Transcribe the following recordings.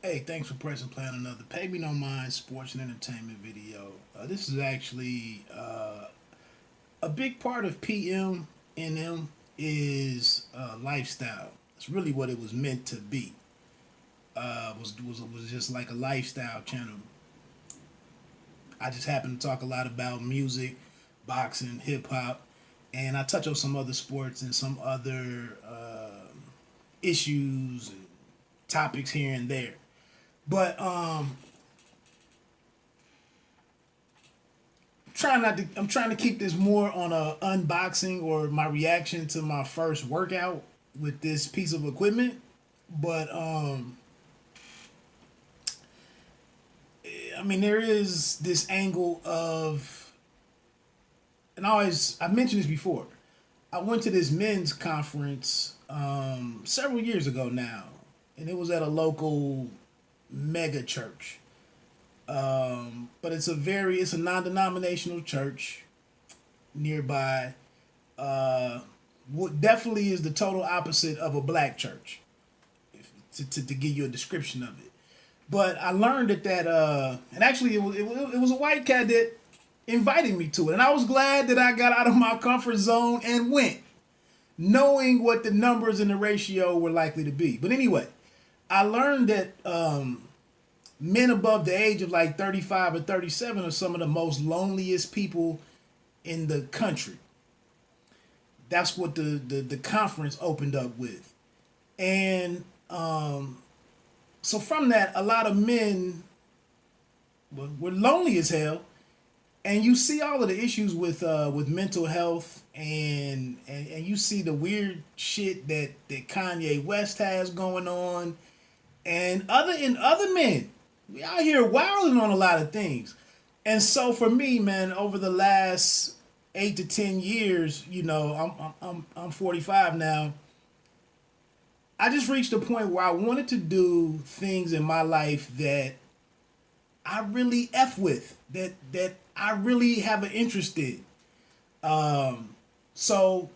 Hey, thanks for pressing play on another Pay Me No Mind sports and entertainment video. This is actually a big part of PMNM is lifestyle. It's really what it was meant to be. Was just like a lifestyle channel. I just happen to talk a lot about music, boxing, hip hop, and I touch on some other sports and some other issues and topics here and there. But I'm trying to keep this more on a unboxing or my reaction to my first workout with this piece of equipment. But I mean there is this angle of, and I've mentioned this before. I went to this men's conference several years ago now, and it was at a local mega church. But it's a non-denominational church nearby. What definitely is the total opposite of a black church, to give you a description of it. But I learned and actually it was a white cat that invited me to it, and I was glad that I got out of my comfort zone and went, knowing what the numbers and the ratio were likely to be. But anyway, I learned that men above the age of like 35 or 37 are some of the most loneliest people in the country. That's what the conference opened up with. And so from that, a lot of men were lonely as hell. And you see all of the issues with mental health, and you see the weird shit that Kanye West has going on, and other men. We out here wilding on a lot of things. And so for me, man, over the last 8 to 10 years, I'm 45 now. I just reached a point where I wanted to do things in my life that I really F with, that I really have an interest in. So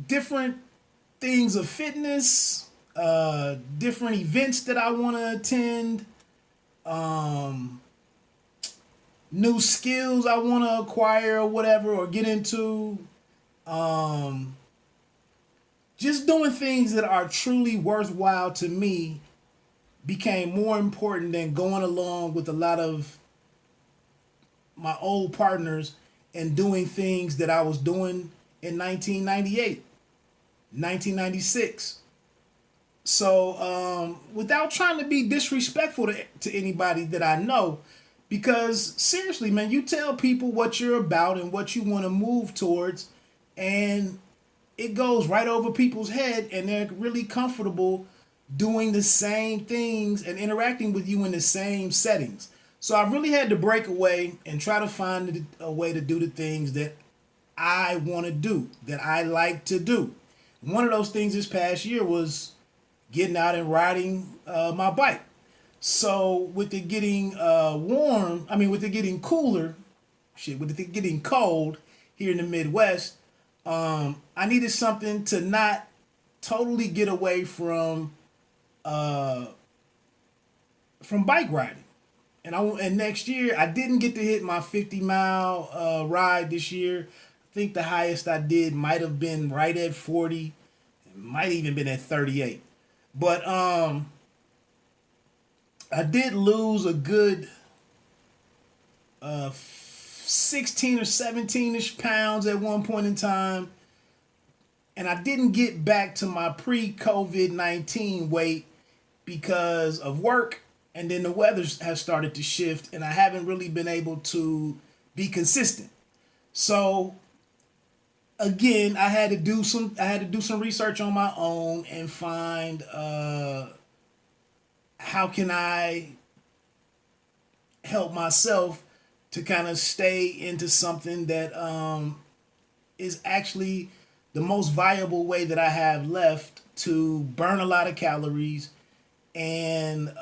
different things of fitness, different events that I want to attend, new skills I want to acquire or whatever, or get into, just doing things that are truly worthwhile to me became more important than going along with a lot of my old partners and doing things that I was doing in 1998, 1996. So, without trying to be disrespectful to anybody that I know, because seriously, man, you tell people what you're about and what you want to move towards, and it goes right over people's head, and they're really comfortable doing the same things and interacting with you in the same settings. So I really had to break away and try to find a way to do the things that I want to do, that I like to do. One of those things this past year was getting out and riding my bike. So with it getting with it getting cooler, with it getting cold here in the Midwest, I needed something to not totally get away from bike riding. And next year I didn't get to hit my 50-mile ride this year. I think the highest I did might have been right at 40, it might even been at 38. But I did lose a good 16 or 17ish pounds at one point in time, and I didn't get back to my pre-COVID-19 weight because of work, and then the weather has started to shift, and I haven't really been able to be consistent. So again, I had to do some research on my own and find how can I help myself to kind of stay into something that is actually the most viable way that I have left to burn a lot of calories and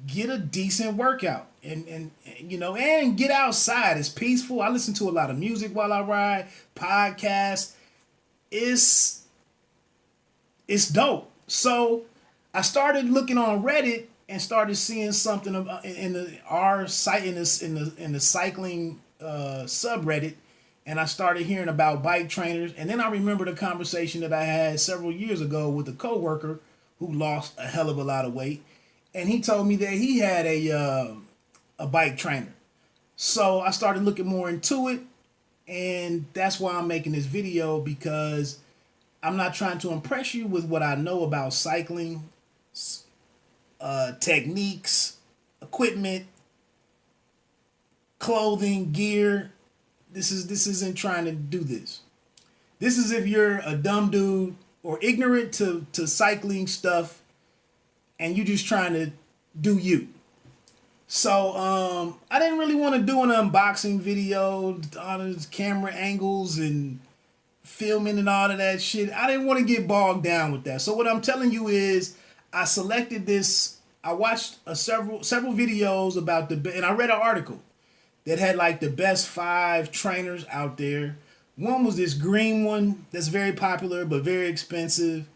get a decent workout and get outside. It's peaceful. I listen to a lot of music while I ride, podcasts. It's dope. So I started looking on Reddit and started seeing something about in the our site in the cycling subreddit, and I started hearing about bike trainers. And then I remembered a conversation that I had several years ago with a coworker who lost a hell of a lot of weight, and he told me that he had a bike trainer. So I started looking more into it, and that's why I'm making this video, because I'm not trying to impress you with what I know about cycling, techniques, equipment, clothing, gear. This isn't trying to do this. This is if you're a dumb dude or ignorant to cycling stuff and you're just trying to do you. So I didn't really want to do an unboxing video on the camera angles and filming and all of that shit. I didn't want to get bogged down with that. So what I'm telling you is I selected this. I watched several videos about and I read an article that had like the best 5 trainers out there. One was this green one that's very popular but very expensive.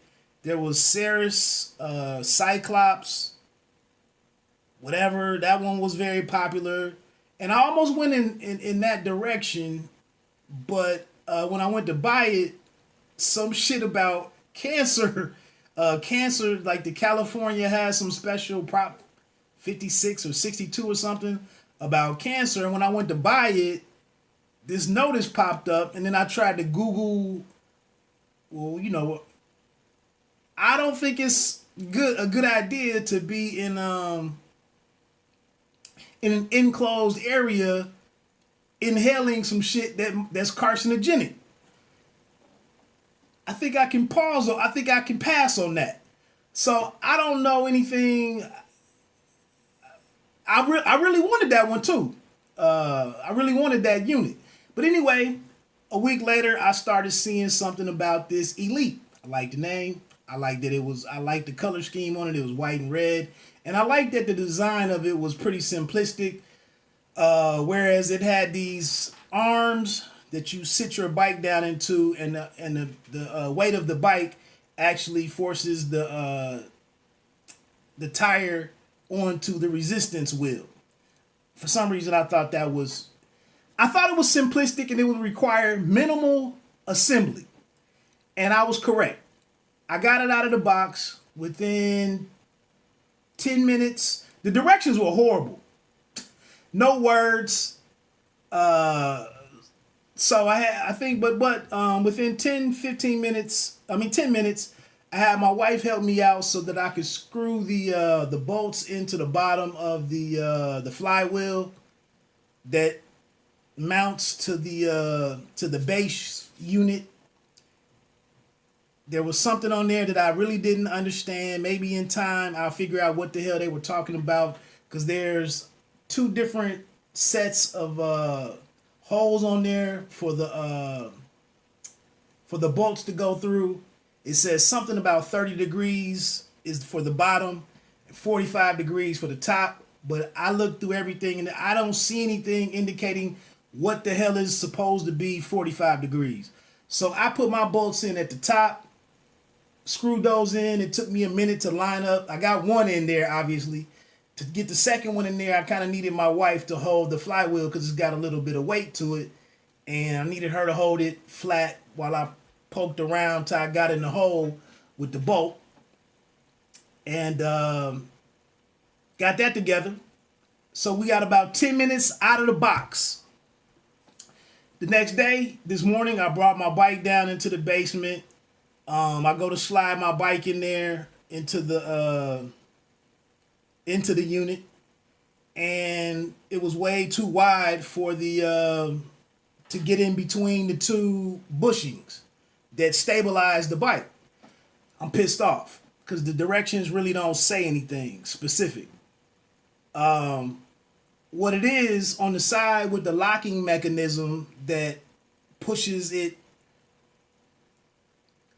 There was Ceres, Cyclops, whatever. That one was very popular. And I almost went in that direction, but when I went to buy it, some shit about cancer, like the California has some special Prop 56 or 62 or something about cancer. And when I went to buy it, this notice popped up, and then I tried to Google. Well, you know, I don't think it's a good idea to be in an enclosed area inhaling some shit that's carcinogenic. I think I can pause. I think I can pass on that. So I don't know anything. I really wanted that one too. I really wanted that unit. But anyway, a week later, I started seeing something about this Elite. I liked the name. I liked the color scheme on it. It was white and red. And I liked that the design of it was pretty simplistic. Whereas it had these arms that you sit your bike down into, and the weight of the bike actually forces the tire onto the resistance wheel. For some reason, I thought it was simplistic and it would require minimal assembly. And I was correct. I got it out of the box within 10 minutes. The directions were horrible. No words. So I think within 10 minutes, I had my wife help me out so that I could screw the bolts into the bottom of the flywheel that mounts to the base unit. There was something on there that I really didn't understand. Maybe in time I'll figure out what the hell they were talking about, because there's 2 different sets of holes on there for the bolts to go through. It says something about 30 degrees is for the bottom, 45 degrees for the top. But I looked through everything and I don't see anything indicating what the hell is supposed to be 45 degrees. So I put my bolts in at the top, screwed those in. It took me a minute to line up. I got one in there, obviously. To get the second one in there, I kind of needed my wife to hold the flywheel because it's got a little bit of weight to it. And I needed her to hold it flat while I poked around till I got in the hole with the bolt. And got that together. So we got about 10 minutes out of the box. The next day, this morning, I brought my bike down into the basement. I go to slide my bike in there into the unit, and it was way too wide for the to get in between the 2 bushings that stabilize the bike. I'm pissed off because the directions really don't say anything specific. What it is on the side with the locking mechanism that pushes it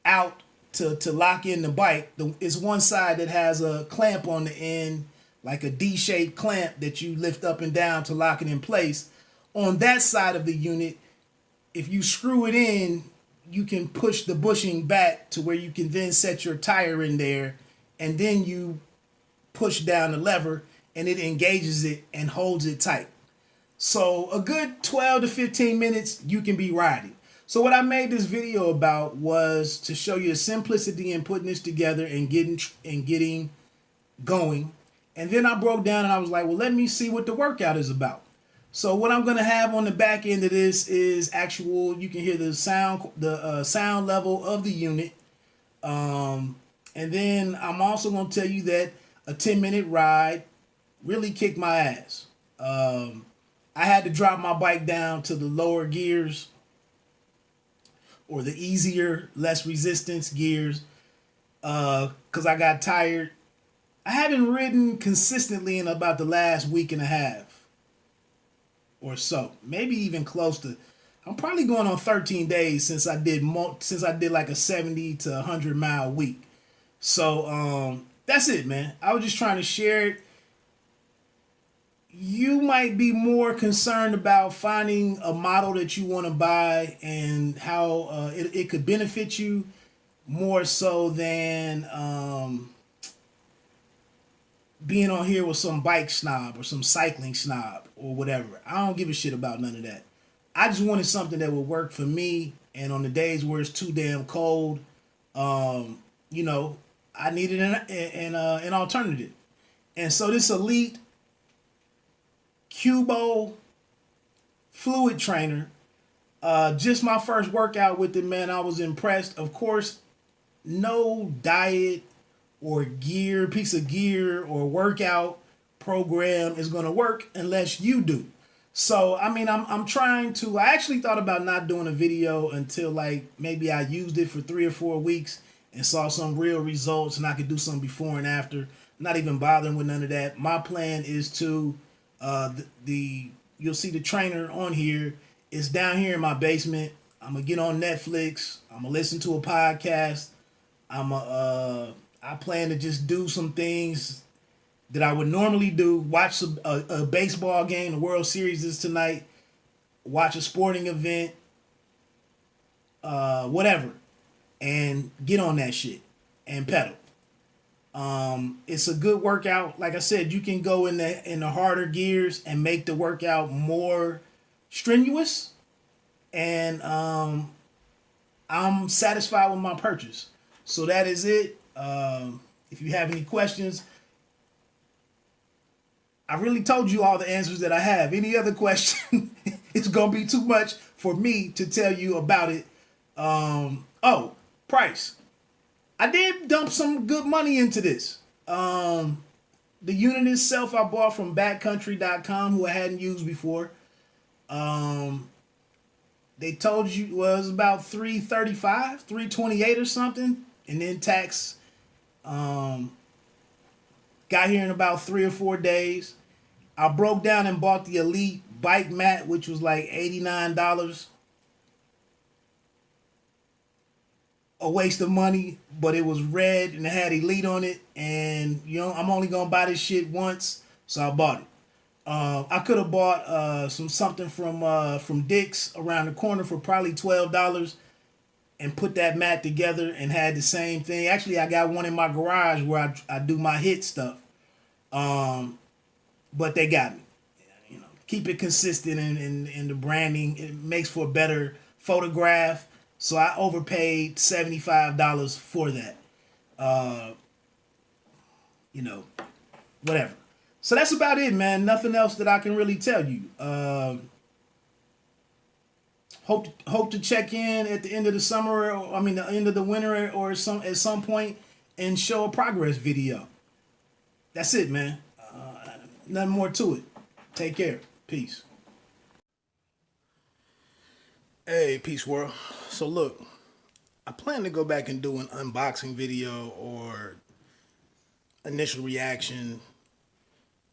out to lock in the bike, is one side that has a clamp on the end, like a D-shaped clamp that you lift up and down to lock it in place. On that side of the unit, if you screw it in, you can push the bushing back to where you can then set your tire in there and then you push down the lever and it engages it and holds it tight. So a good 12 to 15 minutes you can be riding. So what I made this video about was to show you the simplicity in putting this together and getting going. And then I broke down and I was like, well, let me see what the workout is about. So what I'm gonna have on the back end of this is actual. You can hear the sound level of the unit. And then I'm also gonna tell you that a 10-minute ride really kicked my ass. I had to drop my bike down to the lower gears, or the easier, less resistance gears, because I got tired. I haven't ridden consistently in about the last week and a half or so, maybe even close to. I'm probably going on 13 days since I did like a 70 to 100 mile week. So that's it, man. I was just trying to share it. You might be more concerned about finding a model that you want to buy and how it could benefit you more so than being on here with some bike snob or some cycling snob or whatever. I don't give a shit about none of that. I just wanted something that would work for me, and on the days where it's too damn cold, you know, I needed an alternative. And so this Elite Qubo fluid trainer, just my first workout with it, man, I was impressed. Of course, no diet or piece of gear or workout program is going to work unless you do. So, I mean, I'm trying to. I actually thought about not doing a video until like maybe I used it for 3 or 4 weeks and saw some real results, and I could do some before and after. I'm not even bothering with none of that. My plan is to you'll see the trainer on here. It's down here in my basement. I'm gonna get on Netflix. I'm gonna listen to a podcast. I plan to just do some things that I would normally do. Watch a baseball game. The World Series is tonight. Watch a sporting event. Whatever. And get on that shit and pedal. It's a good workout. Like I said, you can go in the harder gears and make the workout more strenuous. And I'm satisfied with my purchase. So that is it. If you have any questions, I really told you all the answers that I have. Any other question, it's gonna be too much for me to tell you about it. Oh, price. I did dump some good money into this. The unit itself I bought from backcountry.com, who I hadn't used before. They told you it was about $335, $328 or something, and then tax. Got here in about 3 or 4 days. I broke down and bought the Elite bike mat, which was like $89. A waste of money, but it was red and it had Elite on it, and you know I'm only gonna buy this shit once, so I bought it. I could have bought something from Dick's around the corner for probably $12 and put that mat together and had the same thing. Actually, I got one in my garage where I do my hit stuff. But they got me. You know, keep it consistent in the branding. It makes for a better photograph. So I overpaid $75 for that. You know, whatever. So that's about it, man. Nothing else that I can really tell you. Hope to check in at the end of the summer, or, I mean the end of the winter, or at some point, and show a progress video. That's it, man. Nothing more to it. Take care. Peace. Hey, peace world. So look, I plan to go back and do an unboxing video or initial reaction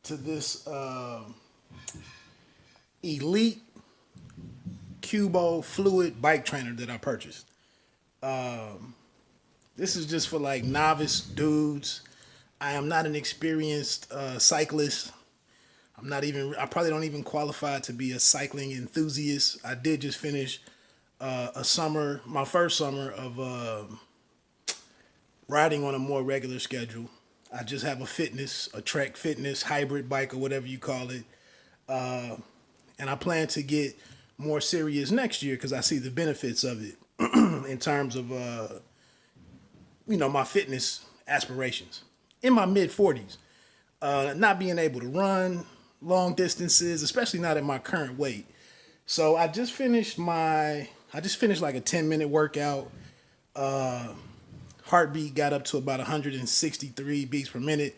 to this Elite Qubo fluid bike trainer that I purchased. This is just for like novice dudes. I am not an experienced cyclist. I probably don't even qualify to be a cycling enthusiast. I did just finish my first summer of riding on a more regular schedule. I just have a Trek fitness hybrid bike or whatever you call it. And I plan to get more serious next year because I see the benefits of it in terms of, my fitness aspirations. In my mid 40s, not being able to run long distances, especially not at my current weight. So I just finished like a 10-minute workout. Heartbeat got up to about 163 beats per minute.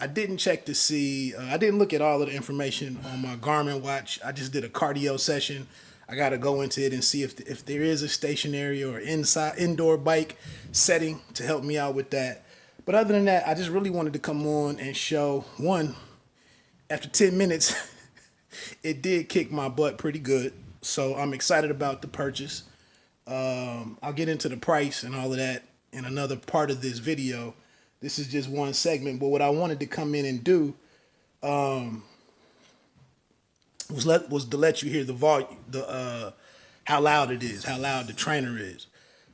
I didn't check to see, I didn't look at all of the information on my Garmin watch. I just did a cardio session. I got to go into it and see if there is a stationary or indoor bike setting to help me out with that. But other than that, I just really wanted to come on and show, one, after 10 minutes, it did kick my butt pretty good. So I'm excited about the purchase. I'll get into the price and all of that in another part of this video. This is just one segment, but what I wanted to come in and do was to let you hear the volume, how loud it is, how loud the trainer is.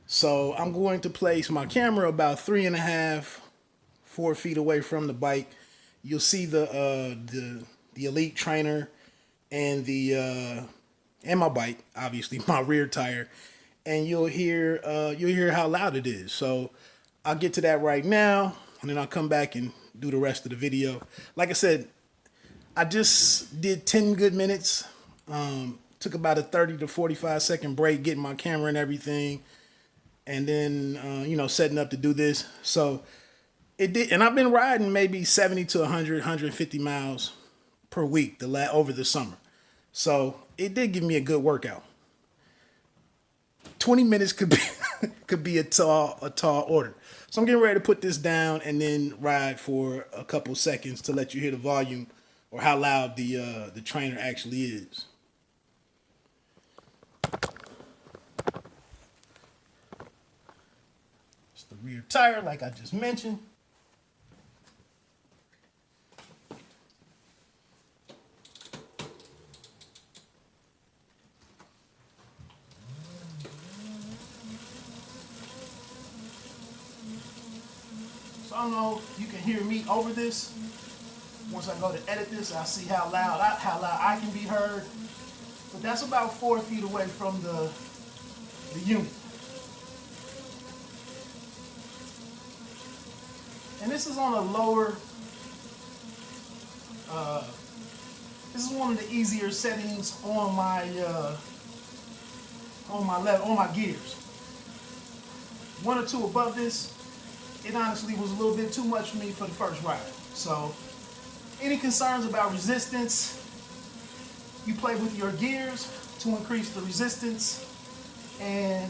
So I'm going to place my camera about 3.5, 4 feet away from the bike. You'll see the Elite trainer and and my bike, obviously my rear tire, and you'll hear how loud it is. So I'll get to that right now, and then I'll come back and do the rest of the video. Like I said, I just did 10 good minutes. Took about a 30 to 45 second break, getting my camera and everything, and then setting up to do this. So it did, and I've been riding maybe 70 to 100, 150 miles per week over the summer. So it did give me a good workout. 20 minutes could be a tall order. So I'm getting ready to put this down and then ride for a couple seconds to let you hear the volume or how loud the trainer actually is. It's the rear tire, like I just mentioned. So I don't know if you can hear me over this. Once I go to edit this, I'll see how loud I can be heard. But that's about 4 feet away from the unit. And this is on a lower, this is one of the easier settings on my gears. One or two above this, it honestly was a little bit too much for me for the first ride. So any concerns about resistance, you play with your gears to increase the resistance and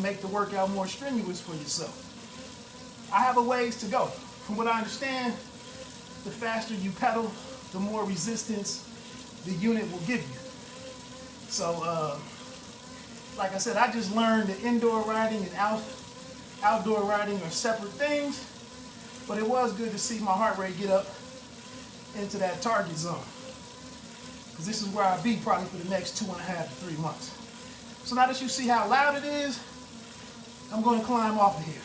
make the workout more strenuous for yourself. I have a ways to go. From what I understand, the faster you pedal, the more resistance the unit will give you. So like I said, I just learned that indoor riding and outdoor riding are separate things, but it was good to see my heart rate get up into that target zone, because this is where I'll be probably for the next 2.5 to 3 months. So now that you see how loud it is, I'm going to climb off of here.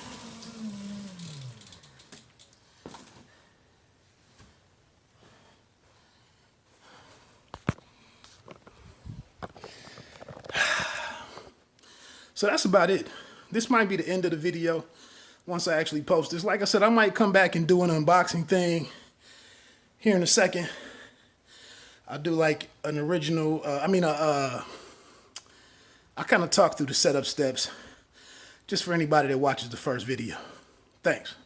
So that's about it. This might be the end of the video once I actually post this. Like I said, I might come back and do an unboxing thing here in a second. I'll do like an original, I kind of talk through the setup steps just for anybody that watches the first video. Thanks.